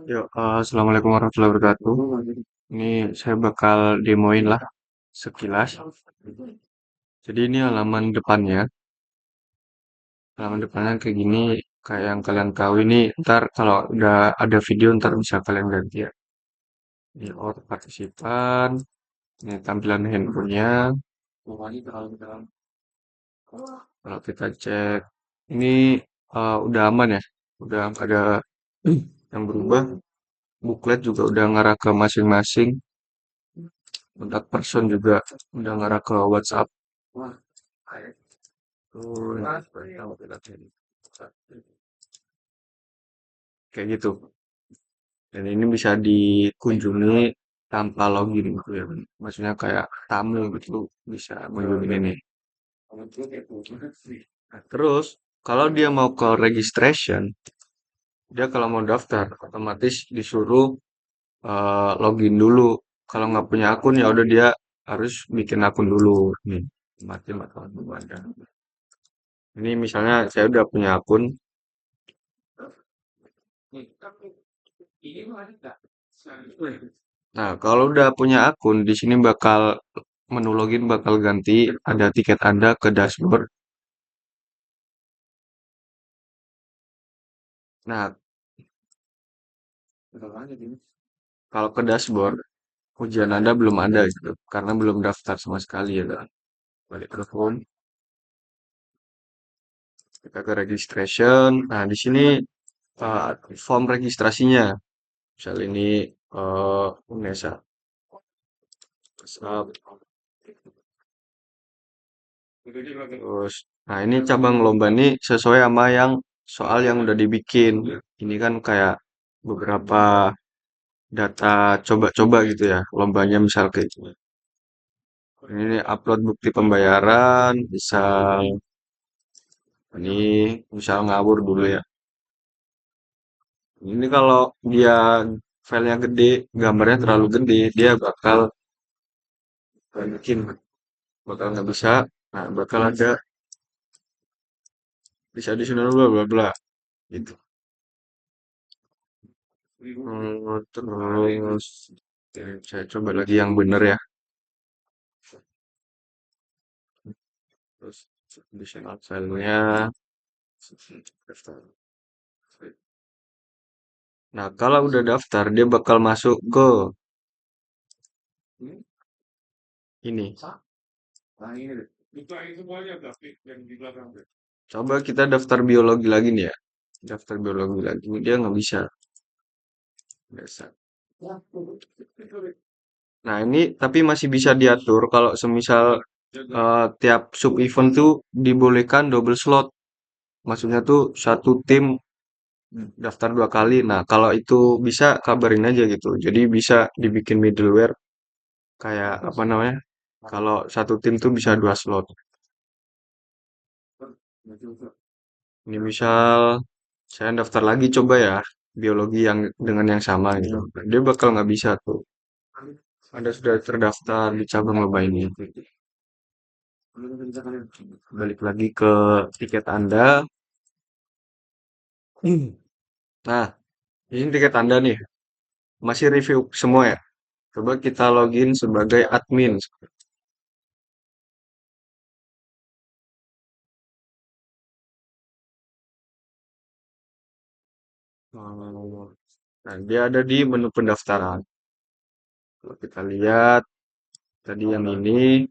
Yuk, Assalamualaikum warahmatullahi wabarakatuh. Ini saya bakal demoin lah sekilas. Jadi ini halaman depannya. Halaman depannya kayak gini, kayak yang kalian tahu ini. Ntar kalau udah ada video, ntar bisa kalian ganti ya. Ini partisipan. Ini tampilan handphonenya. Kalau kita cek, ini udah aman ya. Udah nggak ada yang berubah. Booklet juga udah ngarah ke masing-masing. Kontak person juga udah ngarah ke WhatsApp. Kayak gitu. Dan ini bisa dikunjungi tanpa login gitu ya. Maksudnya kayak tamu gitu bisa mengunjungi ini. Nah, terus kalau dia mau ke registration, dia kalau mau daftar otomatis disuruh login dulu. Kalau nggak punya akun ya udah dia harus bikin akun dulu. Nih, mati akun dulu ada. Ini misalnya saya udah punya akun. Nah, kalau udah punya akun, di sini bakal menu login bakal ganti, ada tiket Anda ke dashboard. Nah, kalau ke dashboard, ujian Anda belum ada gitu, karena belum daftar sama sekali ya kan. Balik ke home, kita ke registration. Nah, di sini uh, form registrasinya. Misal ini UNESA. Terus, nah ini cabang lomba ini sesuai sama yang soal yang udah dibikin. Ini kan kayak beberapa data coba-coba gitu ya, lombanya misal kayak gitu. Ini upload bukti pembayaran, ini misal ngawur dulu ya. Ini kalau dia filenya gede, gambarnya terlalu gede, dia bakal bikin, bakal nggak bisa. Nah, bakal ada bisa additional bla bla bla gitu. Terus saya coba lagi yang bener ya. Terus additional filenya. Nah, kalau udah daftar, dia bakal masuk ke ini. Coba kita daftar biologi lagi nih ya. Daftar biologi lagi, dia nggak bisa. Biasa. Nah, ini tapi masih bisa diatur kalau semisal tiap sub event tuh dibolehkan double slot. Maksudnya tuh satu tim daftar dua kali. Nah, kalau itu bisa kabarin aja gitu. Jadi bisa dibikin middleware kayak apa namanya? Kalau satu tim tuh bisa dua slot. Ini misal saya daftar lagi coba ya biologi yang dengan yang sama gitu. Dia bakal nggak bisa tuh. Anda sudah terdaftar di cabang lomba ini. Balik lagi ke tiket Anda. Nah, ini tiket Anda nih. Masih review semua ya. Coba kita login sebagai admin. Nah, dia ada di menu pendaftaran. Kalau kita lihat tadi yang ini,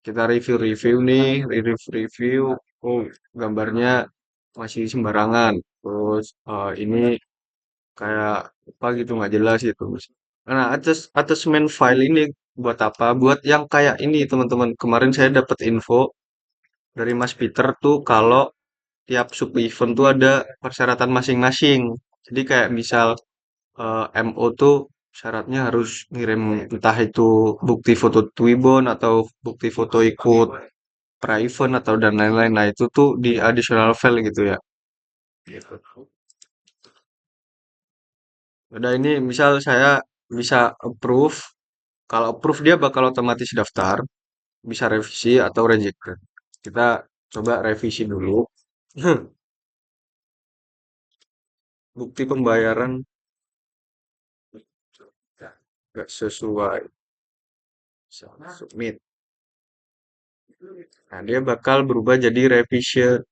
kita review-review nih, review-review. Oh, gambarnya masih sembarangan. Terus ini kayak apa gitu nggak jelas gitu. Nah, attachment file ini buat apa? Buat yang kayak ini teman-teman. Kemarin saya dapat info dari Mas Peter tuh kalau tiap sub event tuh ada persyaratan masing-masing. Jadi kayak misal MO tuh syaratnya harus ngirim entah itu bukti foto Twibbon atau bukti foto ikut pra-event atau dan lain-lain. Nah, itu tuh di additional file gitu ya. Gitu. Udah ini misal saya bisa approve. Kalau approve dia bakal otomatis daftar, bisa revisi atau rejected. Kita coba revisi dulu. Bukti pembayaran. nggak sesuai, submit. Nah, dia bakal berubah jadi revision.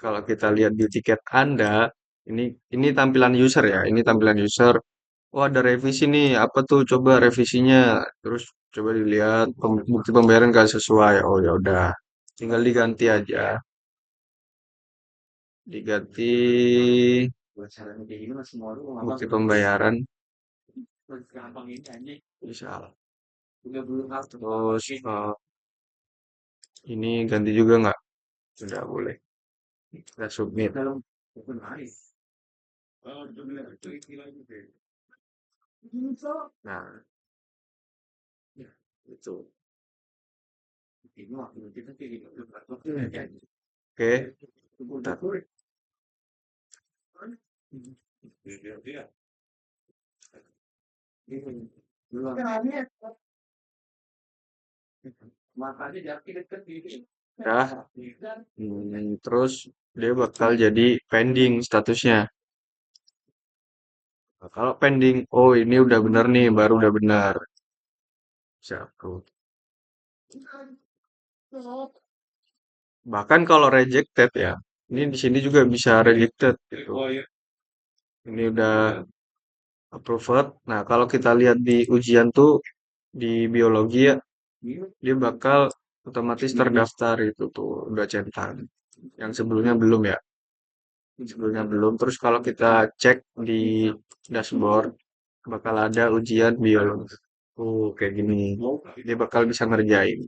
Kalau kita lihat di tiket Anda, ini tampilan user ya, ini tampilan user. Oh, ada revisi nih, apa tuh? Coba revisinya. Terus coba dilihat bukti pembayaran nggak sesuai. Oh ya udah, tinggal diganti aja. Diganti bukti pembayaran misal. Terus ini ganti juga nggak? Sudah boleh. Kita submit. Nah, itu. Oke. Bentar. Dah. Terus dia bakal jadi pending statusnya. Nah, kalau pending, oh ini udah bener nih, baru udah benar. Bisa approve. Bahkan kalau rejected ya, ini di sini juga bisa rejected gitu. Ini udah approved. Nah, kalau kita lihat di ujian tuh di biologi ya, dia bakal otomatis terdaftar itu tuh udah centang. Yang sebelumnya belum ya. Sebelumnya belum. Terus kalau kita cek di dashboard, bakal ada ujian biologi. Oh, kayak gini. Dia bakal bisa ngerjain.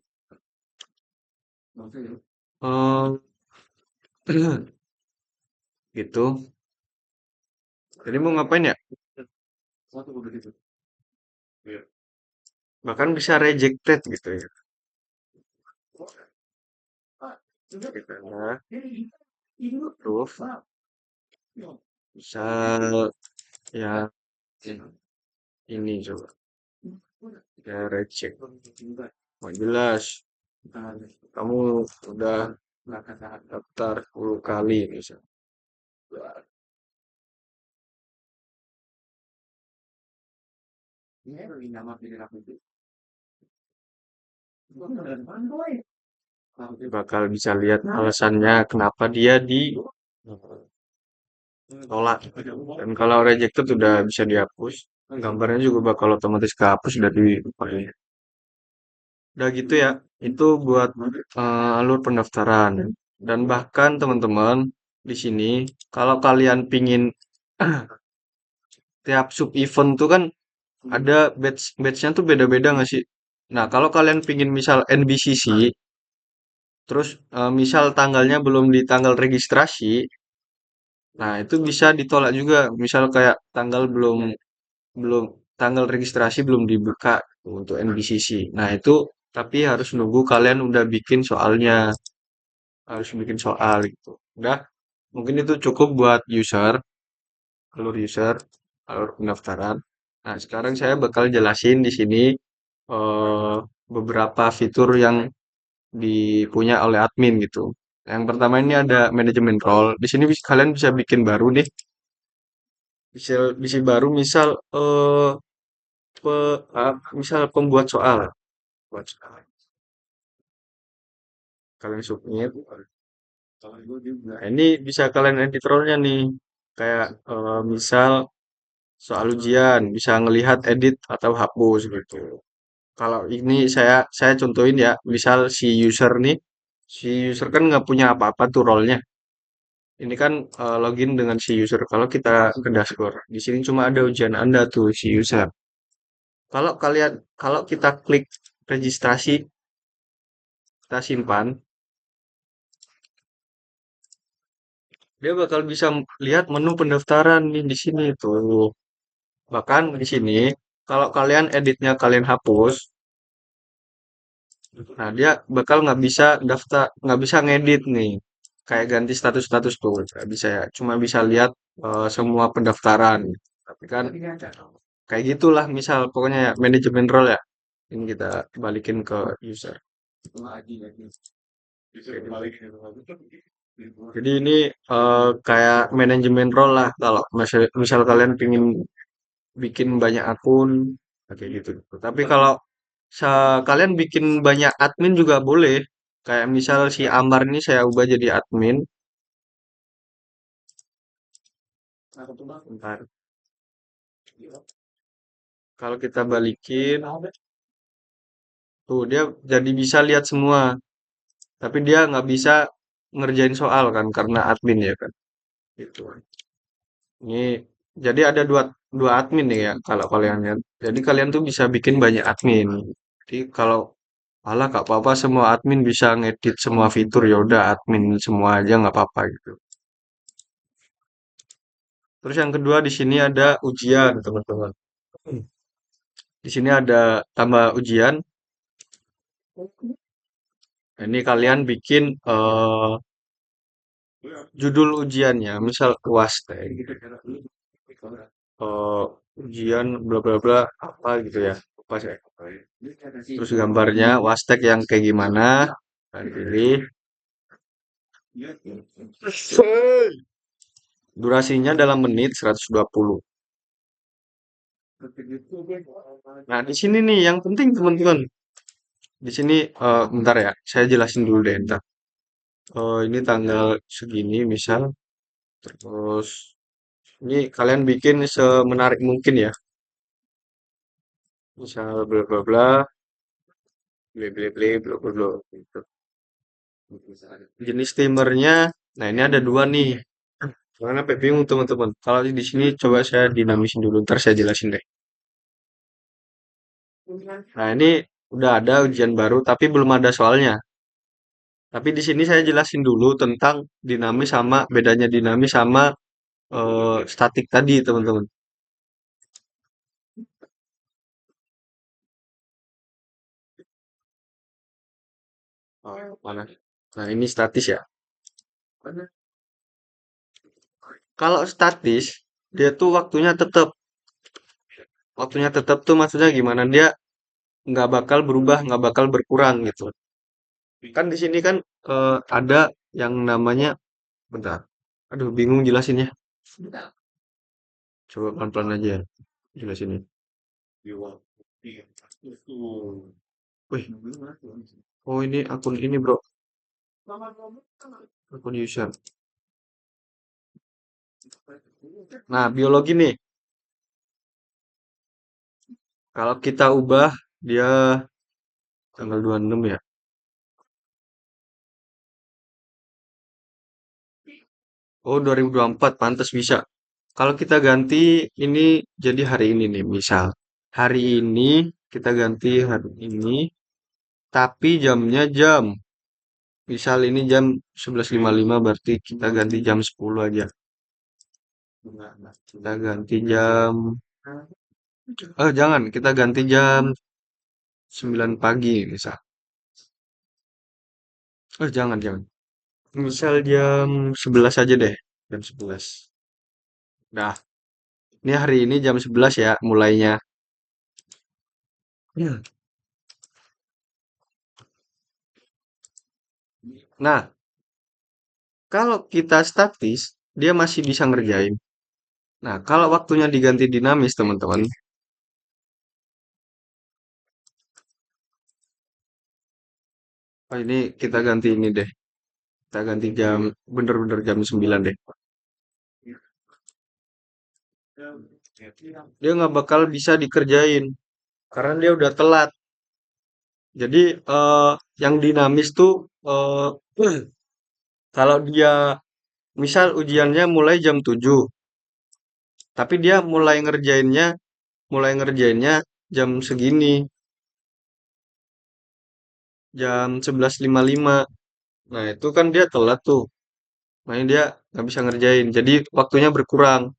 Oh, gitu. Jadi mau ngapain ya? Bahkan bisa rejected gitu ya. Kita approve. Bisa ya ini coba. Ya reject. Oh, jelas. Kamu udah daftar 10 kali misalnya. Bakal bisa lihat alasannya kenapa dia ditolak. Dan kalau rejected udah bisa dihapus. Gambarnya juga bakal otomatis kehapus dari filenya. Udah gitu ya. Itu buat alur pendaftaran. Dan bahkan teman-teman di sini kalau kalian pingin tiap sub event tuh kan ada batch-nya tuh beda-beda nggak sih? Nah, kalau kalian pingin misal NBCC, terus misal tanggalnya belum di tanggal registrasi, nah itu bisa ditolak juga. Misal kayak tanggal belum belum tanggal registrasi belum dibuka untuk NBCC. Nah, itu tapi harus nunggu kalian udah bikin soalnya, harus bikin soal gitu. Udah, mungkin itu cukup buat user, alur pendaftaran. Nah, sekarang saya bakal jelasin di sini eh, beberapa fitur yang dipunya oleh admin gitu. Yang pertama ini ada manajemen role. Di sini kalian bisa bikin baru nih. Bisa baru misal misal pembuat soal. Buat soal. Kalian submit. Nah, ini bisa kalian edit role-nya nih. Kayak misal soal ujian, bisa ngelihat edit atau hapus gitu. Kalau ini saya contohin ya, misal si user kan nggak punya apa-apa tuh role-nya. Ini kan login dengan si user. Kalau kita ke dashboard, di sini cuma ada ujian Anda tuh si user. Kalau kita klik registrasi, kita simpan, dia bakal bisa lihat menu pendaftaran nih di sini tuh. Bahkan di sini, kalau kalian editnya kalian hapus, nah dia bakal nggak bisa daftar, nggak bisa ngedit nih. Kayak ganti status-status tuh, nggak bisa ya. Cuma bisa lihat semua pendaftaran. Tapi kan kayak gitulah misal pokoknya ya manajemen role ya. Ini kita balikin ke user. Jadi ini kayak manajemen role lah kalau misal kalian pingin bikin banyak akun, kayak gitu. Tapi kalau kalian bikin banyak admin juga boleh. Kayak misal si Amar ini saya ubah jadi admin. Bentar. Kalau kita balikin, tuh dia jadi bisa lihat semua. Tapi dia nggak bisa ngerjain soal kan karena admin ya kan. Gitu. Ini jadi ada dua dua admin nih ya kalau kalian lihat. Jadi kalian tuh bisa bikin banyak admin. Jadi kalau alah gak apa-apa semua admin bisa ngedit semua fitur ya udah admin semua aja nggak apa-apa gitu. Terus yang kedua di sini ada ujian teman-teman. Di sini ada tambah ujian. Nah, ini kalian bikin judul ujiannya, misal UAS kayak gitu. eh, Ujian bla bla bla apa gitu ya. Apa sih? Terus gambarnya wastek yang kayak gimana? Kalian pilih. Durasinya dalam menit 120. Nah, di sini nih yang penting teman-teman. Di sini bentar ya, saya jelasin dulu deh ntar. Ini tanggal segini misal, terus ini kalian bikin semenarik mungkin ya. Misal bla bla bla, bla bla bla bla bla bla gitu. Jenis timernya, nah ini ada dua nih. Karena sampai bingung teman-teman. Kalau di sini coba saya dinamisin dulu, ntar saya jelasin deh. Nah ini udah ada ujian baru, tapi belum ada soalnya. Tapi di sini saya jelasin dulu tentang dinamis sama bedanya dinamis sama statik tadi, teman-teman. Mana? Nah, ini statis ya. Kalau statis, dia tuh waktunya tetap tuh maksudnya gimana? Dia nggak bakal berubah, nggak bakal berkurang gitu. Kan di sini kan ada yang namanya, bentar. Aduh, bingung jelasinnya. Coba pelan-pelan aja ya jelasinnya. Wih, oh ini akun ini bro, akun user. Nah, biologi nih, kalau kita ubah dia tanggal 26 ya. Oh, 2024, pantas bisa. Kalau kita ganti ini jadi hari ini nih, misal. Hari ini kita ganti hari ini, tapi jamnya jam. Misal ini jam 11.55 berarti kita ganti jam 10 aja. Kita ganti jam jangan, kita ganti jam 9 pagi misal. Jangan. Misal jam 11 aja deh. Jam 11. Nah, ini hari ini jam 11 ya mulainya. Ya. Nah, kalau kita statis, dia masih bisa ngerjain. Nah, kalau waktunya diganti dinamis, teman-teman. Oh, ini kita ganti ini deh. Kita ganti jam, bener-bener jam 9 deh. Dia nggak bakal bisa dikerjain. Karena dia udah telat. Jadi, yang dinamis tuh, kalau dia, misal ujiannya mulai jam 7. Tapi dia mulai ngerjainnya jam segini, jam 11.55. Nah, itu kan dia telat tuh. Makanya dia nggak bisa ngerjain. Jadi waktunya berkurang.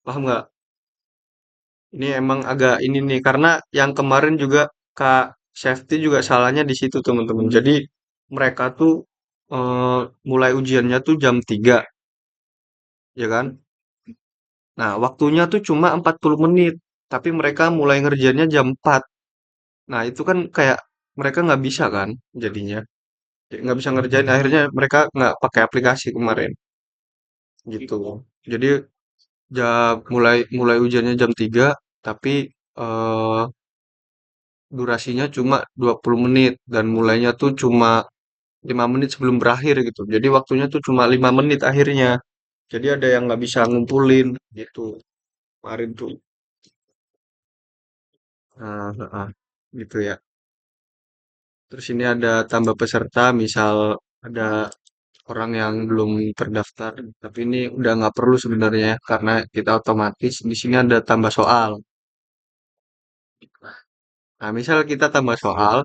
Paham nggak? Ini emang agak ini nih. Karena yang kemarin juga Kak Safety juga salahnya di situ teman-teman. Jadi mereka tuh eh, mulai ujiannya tuh jam 3, ya kan? Nah, waktunya tuh cuma 40 menit. Tapi mereka mulai ngerjainnya jam 4. Nah, itu kan kayak mereka nggak bisa kan jadinya. Nggak bisa ngerjain. Akhirnya mereka nggak pakai aplikasi kemarin. Gitu. Jadi mulai mulai ujiannya jam 3, tapi eh durasinya cuma 20 menit dan mulainya tuh cuma 5 menit sebelum berakhir gitu. Jadi waktunya tuh cuma 5 menit akhirnya. Jadi ada yang nggak bisa ngumpulin gitu. Kemarin tuh. Nah, heeh, gitu ya. Terus ini ada tambah peserta, misal ada orang yang belum terdaftar, tapi ini udah nggak perlu sebenarnya ya, karena kita otomatis di sini ada tambah soal. Nah, misal kita tambah soal,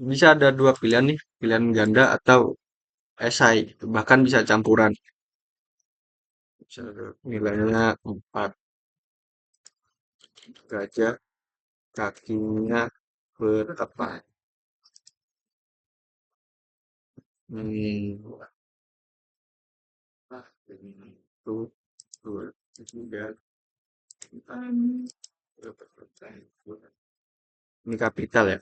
bisa ada dua pilihan nih, pilihan ganda atau esai, bahkan bisa campuran. Misal nilainya 4, gajah kakinya bertepat. Hmm, itu dua, tiga, ini kapital ya.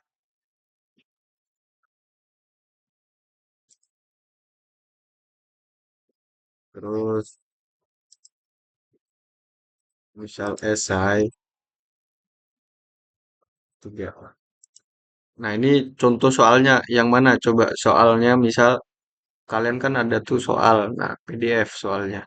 Terus misal esai tiga. Nah, ini contoh soalnya yang mana? Coba soalnya misal kalian kan ada tuh soal. Nah, PDF soalnya.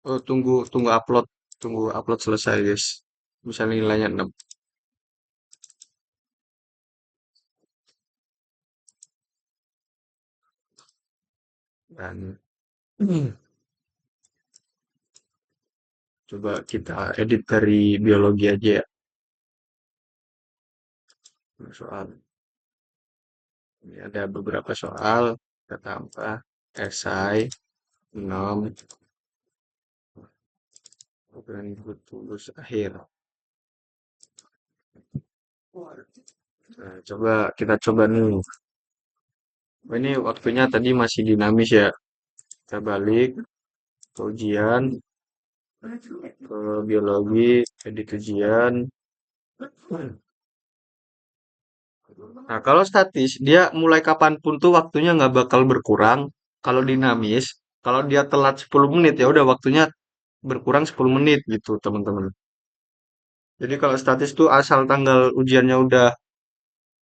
Oh, tunggu tunggu upload. Tunggu upload selesai, guys. Misalnya nilainya 6. Dan coba kita edit dari biologi aja ya. Soal. Ini ada beberapa soal. Kita tambah esai 6. Dan tulus akhir. Nah, kita coba nih. Oh, ini waktunya tadi masih dinamis ya. Kita balik ke ujian, ke biologi, edit ujian. Nah, kalau statis, dia mulai kapanpun tuh waktunya nggak bakal berkurang. Kalau dinamis, kalau dia telat 10 menit ya udah waktunya berkurang 10 menit gitu, teman-teman. Jadi kalau statis tuh asal tanggal ujiannya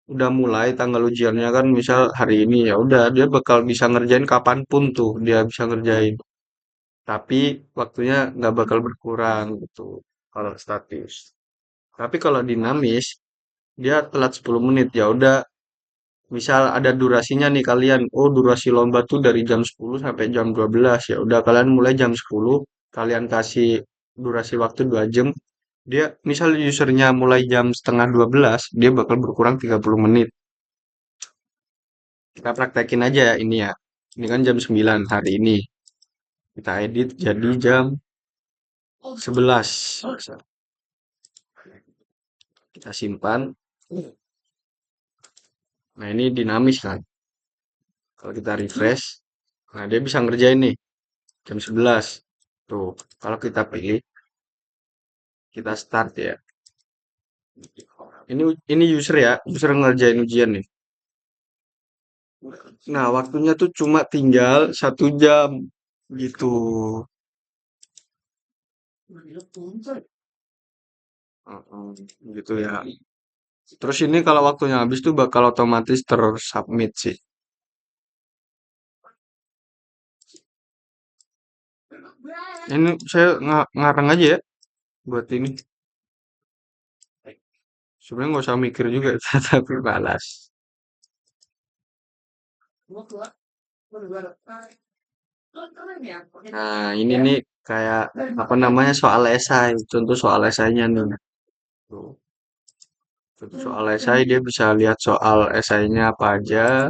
udah mulai tanggal ujiannya kan misal hari ini ya udah dia bakal bisa ngerjain kapanpun tuh dia bisa ngerjain. Tapi waktunya nggak bakal berkurang gitu kalau statis. Tapi kalau dinamis dia telat 10 menit ya udah misal ada durasinya nih kalian, oh durasi lomba tuh dari jam 10 sampai jam 12 ya udah kalian mulai jam 10 kalian kasih durasi waktu 2 jam dia misal usernya mulai jam setengah 12 dia bakal berkurang 30 menit. Kita praktekin aja ya ini ya. Ini kan jam 9 hari ini. Kita edit jadi jam 11. Kita simpan. Nah, ini dinamis kan. Kalau kita refresh, nah dia bisa ngerjain nih jam 11. Tuh, kalau kita pilih, kita start ya. Ini user ya, user ngerjain ujian nih. Nah, waktunya tuh cuma tinggal 1 jam gitu. Heeh, gitu ya. Terus ini kalau waktunya habis tuh bakal otomatis tersubmit sih. Ini saya ngarang aja ya buat ini. Sebenarnya nggak usah mikir juga, tapi balas. Nah, ini nih kayak apa namanya soal esai. Contoh soal esainya nih. Tuh, contoh soal esai dia bisa lihat soal esainya apa aja,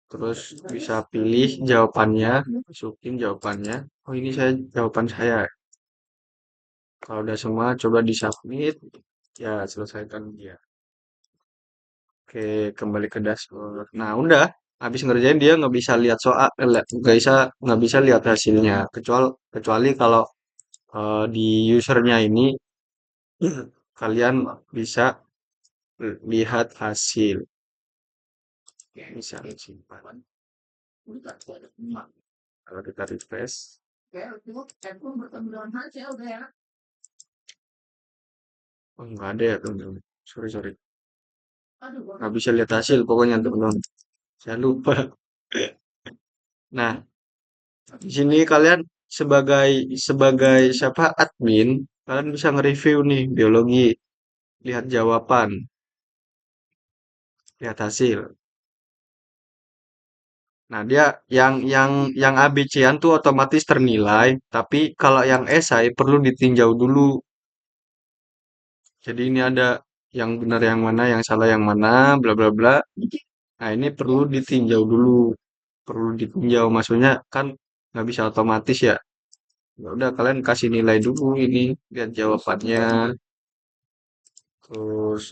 terus bisa pilih jawabannya, masukin jawabannya. Oh, ini jawaban saya. Kalau udah semua coba di submit. Ya, selesaikan dia. Oke, kembali ke dashboard. Nah, udah. Habis ngerjain dia nggak bisa lihat soal, nggak bisa lihat hasilnya. Kecuali kecuali kalau di usernya ini kalian bisa lihat hasil. Bisa simpan. Kalau kita refresh, oh nggak ada ya teman-teman. Sorry sorry. Nggak bisa lihat hasil pokoknya teman-teman. Saya lupa. Nah, di sini kalian sebagai sebagai siapa admin, kalian bisa nge-review nih biologi, lihat jawaban, lihat hasil. Nah, dia yang ABC-an tuh otomatis ternilai, tapi kalau yang esai perlu ditinjau dulu. Jadi ini ada yang benar yang mana, yang salah yang mana, bla bla bla. Nah, ini perlu ditinjau dulu. Perlu ditinjau, maksudnya kan nggak bisa otomatis ya. Ya udah kalian kasih nilai dulu ini, lihat jawabannya. Terus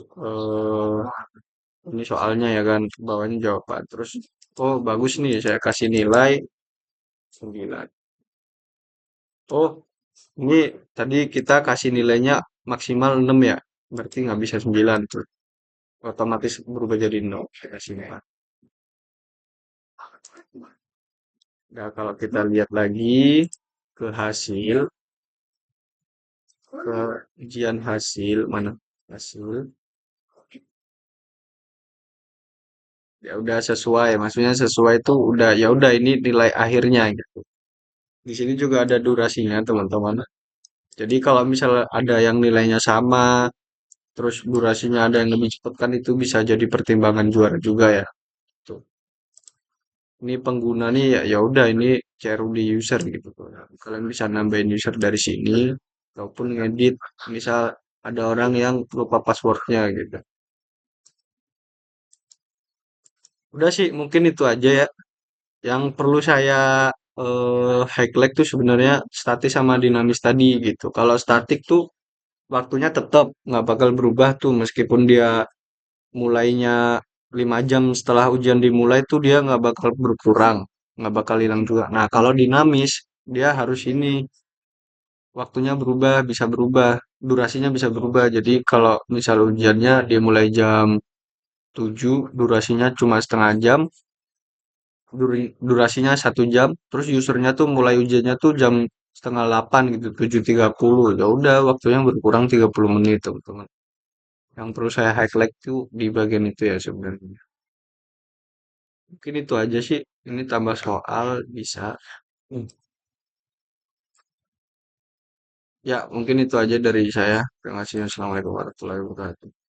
ini soalnya ya kan, bawahnya jawaban. Terus oh bagus nih, saya kasih nilai 9. Oh, ini tadi kita kasih nilainya maksimal 6 ya. Berarti nggak bisa 9 tuh. Otomatis berubah jadi 0. Saya kasih 4. Nah, kalau kita lihat lagi ke hasil, ke ujian hasil, mana hasil, ya udah sesuai. Maksudnya sesuai itu udah ya udah ini nilai akhirnya gitu. Di sini juga ada durasinya, teman-teman. Jadi kalau misalnya ada yang nilainya sama, terus durasinya ada yang lebih cepat kan itu bisa jadi pertimbangan juara juga ya. Tuh. Ini pengguna nih ya ya udah ini CRUD user gitu. Kalian bisa nambahin user dari sini ataupun ngedit misal ada orang yang lupa passwordnya gitu. Udah sih mungkin itu aja ya. Yang perlu saya highlight tuh sebenarnya statis sama dinamis tadi gitu. Kalau statik tuh waktunya tetap nggak bakal berubah tuh meskipun dia mulainya 5 jam setelah ujian dimulai tuh dia nggak bakal berkurang, nggak bakal hilang juga. Nah, kalau dinamis, dia harus ini, waktunya berubah, bisa berubah, durasinya bisa berubah. Jadi kalau misal ujiannya dia mulai jam 7, durasinya cuma setengah jam, durasinya 1 jam, terus usernya tuh mulai ujiannya tuh jam setengah 8 gitu, 7.30. Ya udah, waktunya berkurang 30 menit, teman-teman. Yang perlu saya highlight tuh di bagian itu ya sebenarnya. Mungkin itu aja sih. Ini tambah soal bisa. Hmm. Ya, mungkin itu aja dari saya. Terima kasih. Assalamualaikum warahmatullahi wabarakatuh.